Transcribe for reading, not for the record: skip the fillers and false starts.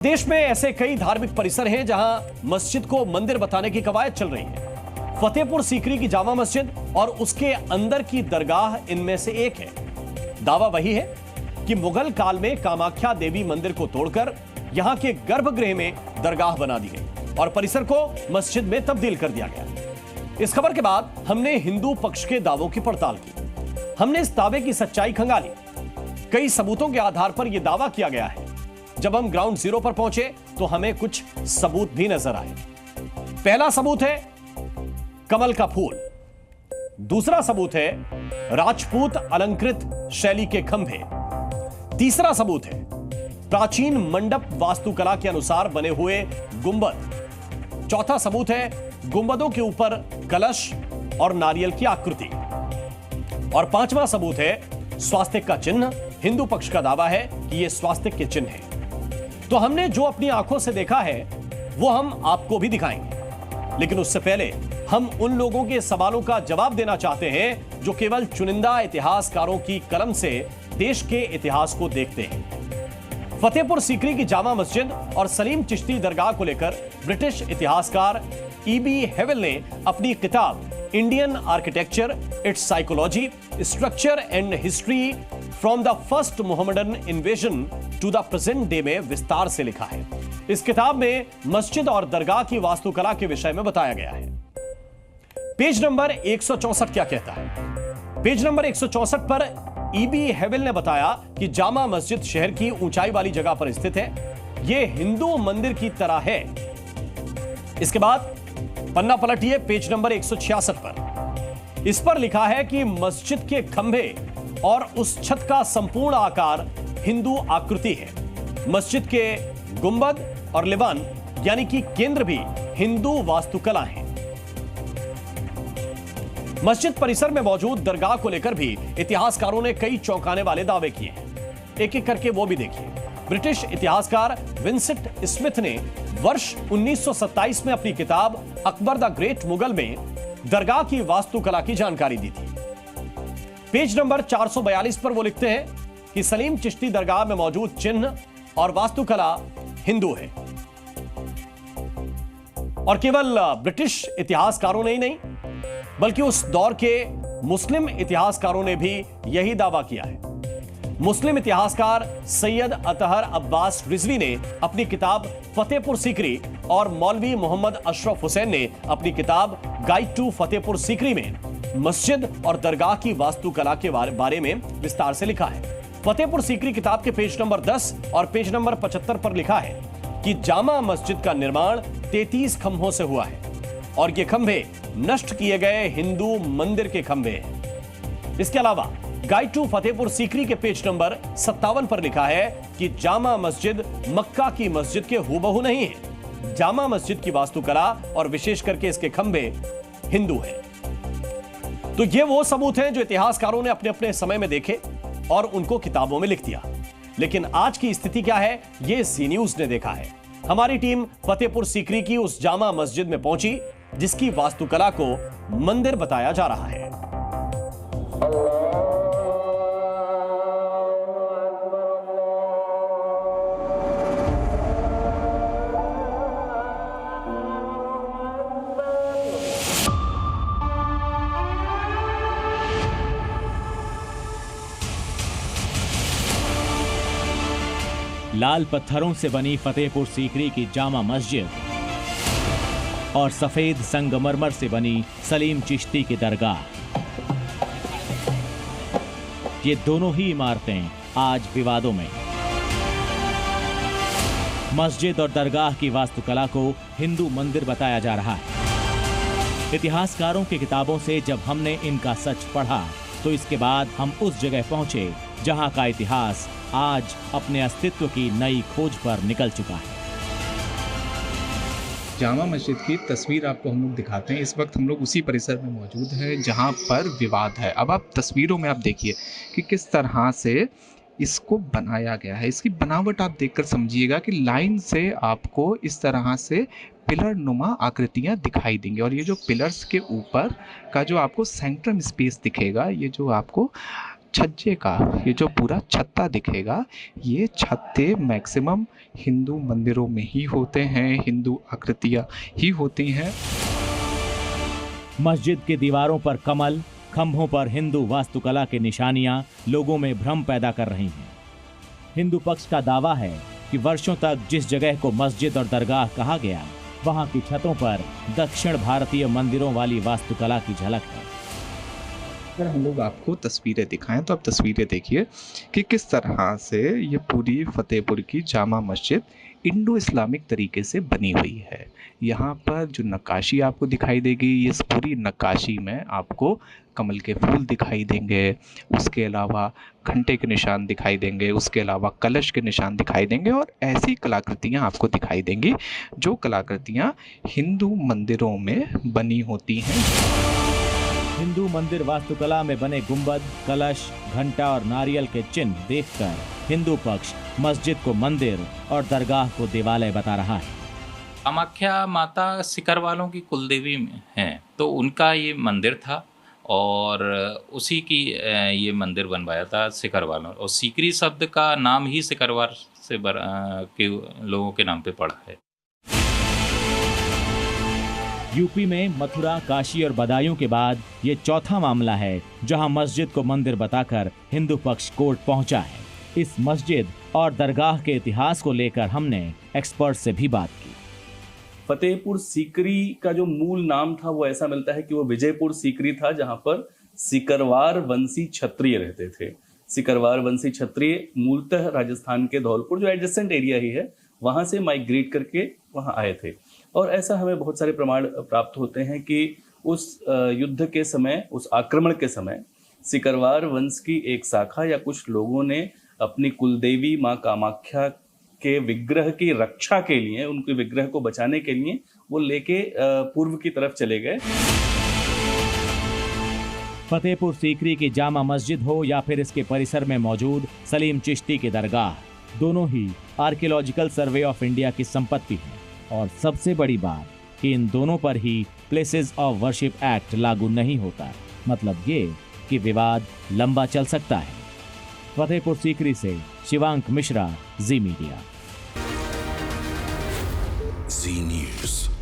देश में ऐसे कई धार्मिक परिसर हैं जहां मस्जिद को मंदिर बताने की कवायद चल रही है। फतेहपुर सीकरी की जामा मस्जिद और उसके अंदर की दरगाह इनमें से एक है। दावा वही है कि मुगल काल में कामाख्या देवी मंदिर को तोड़कर यहां के गर्भगृह में दरगाह बना दी गई और परिसर को मस्जिद में तब्दील कर दिया गया। इस खबर के बाद हमने हिंदू पक्ष के दावों की पड़ताल की। हमने इस दावे की सच्चाई खंगाली। कई सबूतों के आधार पर यह दावा किया गया है। जब हम ग्राउंड जीरो पर पहुंचे तो हमें कुछ सबूत भी नजर आए। पहला सबूत है कमल का फूल। दूसरा सबूत है राजपूत अलंकृत शैली के खंभे। तीसरा सबूत है प्राचीन मंडप वास्तुकला के अनुसार बने हुए गुंबद। चौथा सबूत है गुंबदों के ऊपर कलश और नारियल की आकृति। और पांचवा सबूत है स्वास्तिक का चिन्ह। हिंदू पक्ष का दावा है कि यह स्वास्तिक के चिन्ह है। तो हमने जो अपनी आंखों से देखा है वो हम आपको भी दिखाएंगे, लेकिन उससे पहले हम उन लोगों के सवालों का जवाब देना चाहते हैं जो केवल चुनिंदा इतिहासकारों की कलम से देश के इतिहास को देखते हैं। फतेहपुर सीकरी की जामा मस्जिद और सलीम चिश्ती दरगाह को लेकर ब्रिटिश इतिहासकार E.B. हेवेल ने अपनी किताब Indian architecture, its psychology, structure and history from the first Mohammedan invasion to the present day में विस्तार से लिखा है। इस किताब में मस्जिद और दरगाह की वास्तुकला के विषय में बताया गया है। पेज नंबर 164 क्या कहता है? पेज नंबर 164 पर E.B. हेवेल ने बताया कि जामा मस्जिद शहर की ऊंचाई वाली जगह पर स्थित है। यह हिंदू मंदिर की तरह है। इसके बाद पन्ना पलटिए पेज नंबर 166 पर। इस पर लिखा है कि मस्जिद के खंभे और उस छत का संपूर्ण आकार हिंदू आकृति है। मस्जिद के गुंबद और लिवान यानी कि केंद्र भी हिंदू वास्तुकला है। मस्जिद परिसर में मौजूद दरगाह को लेकर भी इतिहासकारों ने कई चौंकाने वाले दावे किए हैं। एक एक करके वो भी देखिए। ब्रिटिश इतिहासकार विंसेंट स्मिथ ने वर्ष 1927 में अपनी किताब अकबर द ग्रेट मुगल में दरगाह की वास्तुकला की जानकारी दी थी। पेज नंबर 442 पर वो लिखते हैं कि सलीम चिश्ती दरगाह में मौजूद चिन्ह और वास्तुकला हिंदू है। और केवल ब्रिटिश इतिहासकारों ने ही नहीं बल्कि उस दौर के मुस्लिम इतिहासकारों ने भी यही दावा किया है। मुस्लिम इतिहासकार सैयद अतहर अब्बास रिजवी ने अपनी किताब फतेहपुर सीकरी और मौलवी मोहम्मद अशरफ हुसैन ने अपनी किताब गाइड टू फतेहपुर सीकरी में मस्जिद और दरगाह की वास्तुकला के बारे में विस्तार से लिखा है। फतेहपुर सीकरी किताब के पेज नंबर 10 और पेज नंबर 75 पर लिखा है कि जामा मस्जिद का निर्माण 33 खंभों से हुआ है और ये खंभे नष्ट किए गए हिंदू मंदिर के खंभे हैं। इसके अलावा गाइड टू फतेहपुर सीकरी के पेज नंबर 57 पर लिखा है कि जामा मस्जिद मक्का की मस्जिद के हूबहू नहीं है। जामा मस्जिद की वास्तुकला और विशेष करके इसके खंभे हिंदू हैं। तो ये वो सबूत हैं जो इतिहासकारों ने अपने अपने समय में देखे और उनको किताबों में लिख दिया। लेकिन आज की स्थिति क्या है, ये सी न्यूज ने देखा है। हमारी टीम फतेहपुर सीकरी की उस जामा मस्जिद में पहुंची जिसकी वास्तुकला को मंदिर बताया जा रहा है। लाल पत्थरों से बनी फतेहपुर सीकरी की जामा मस्जिद और सफेद संगमरमर से बनी सलीम चिश्ती की दरगाह, ये दोनों ही इमारतें आज विवादों में। मस्जिद और दरगाह की वास्तुकला को हिंदू मंदिर बताया जा रहा है। इतिहासकारों की किताबों से जब हमने इनका सच पढ़ा तो इसके बाद हम उस जगह पहुंचे जहां का इतिहास आज अपने अस्तित्व की नई खोज पर निकल चुका है। जामा मस्जिद की तस्वीर आपको हम लोग दिखाते हैं। इस वक्त हम लोग उसी परिसर में मौजूद हैं जहां पर विवाद है। अब आप तस्वीरों में आप देखिए कि किस तरह से इसको बनाया गया है। इसकी बनावट आप देखकर समझिएगा कि लाइन से आपको इस तरह से पिलर नुमा आकृतियां दिखाई देंगी और ये जो पिलर्स के ऊपर का जो आपको सेंट्रम स्पेस दिखेगा, ये जो आपको छज्जे का ये जो पूरा छत्ता दिखेगा, ये छत्ते मैक्सिमम हिंदू मंदिरों में ही होते हैं, हिंदू आकृतियाँ ही होती हैं। मस्जिद की दीवारों पर कमल, खंभों पर हिंदू वास्तुकला की निशानियां लोगों में भ्रम पैदा कर रही हैं। हिंदू पक्ष का दावा है कि वर्षों तक जिस जगह को मस्जिद और दरगाह कहा गया, वहां की छतों पर दक्षिण भारतीय मंदिरों वाली वास्तुकला की झलक है। अगर हम लोग आपको तस्वीरें दिखाएं तो आप तस्वीरें देखिए कि किस तरह से ये पूरी फतेहपुर की जामा मस्जिद इंडो इस्लामिक तरीके से बनी हुई है। यहाँ पर जो नक्काशी आपको दिखाई देगी, इस पूरी नक्काशी में आपको कमल के फूल दिखाई देंगे, उसके अलावा घंटे के निशान दिखाई देंगे, उसके अलावा कलश के निशान दिखाई देंगे और ऐसी कलाकृतियाँ आपको दिखाई देंगी जो कलाकृतियाँ हिंदू मंदिरों में बनी होती हैं। हिंदू मंदिर वास्तुकला में बने गुंबद, कलश, घंटा और नारियल के चिन्ह देखकर हिंदू पक्ष मस्जिद को मंदिर और दरगाह को देवालय बता रहा है। कामाख्या माता सिकरवालों की कुलदेवी हैं, तो उनका ये मंदिर था और उसी की ये मंदिर बनवाया था सिकरवालों। और सीकरी शब्द का नाम ही सिकरवार से के लोगों के नाम पे पड़ा है। यूपी में मथुरा, काशी और बदायूं के बाद ये चौथा मामला है जहां मस्जिद को मंदिर बताकर हिंदू पक्ष कोर्ट पहुंचा है। इस मस्जिद और दरगाह के इतिहास को लेकर हमने एक्सपर्ट से भी बात की। फतेहपुर सीकरी का जो मूल नाम था वो ऐसा मिलता है कि वो विजयपुर सीकरी था, जहां पर सिकरवार वंशी क्षत्रिय रहते थे। सिकरवार वंशी क्षत्रिय मूलतः राजस्थान के धौलपुर, जो एडजेसेंट एरिया ही है, वहां से माइग्रेट करके वहां आए थे। और ऐसा हमें बहुत सारे प्रमाण प्राप्त होते हैं कि उस युद्ध के समय, उस आक्रमण के समय सिकरवार वंश की एक शाखा या कुछ लोगों ने अपनी कुलदेवी माँ कामाख्या के विग्रह की रक्षा के लिए, उनके विग्रह को बचाने के लिए वो लेके पूर्व की तरफ चले गए। फतेहपुर सीकरी की जामा मस्जिद हो या फिर इसके परिसर में मौजूद सलीम चिश्ती की दरगाह, दोनों ही आर्कियोलॉजिकल सर्वे ऑफ इंडिया की संपत्ति है। और सबसे बड़ी बात कि इन दोनों पर ही प्लेसेस ऑफ वर्शिप एक्ट लागू नहीं होता। मतलब ये कि विवाद लंबा चल सकता है। फतेहपुर सीकरी से शिवांक मिश्रा, जी मीडिया। जी न्यूज़।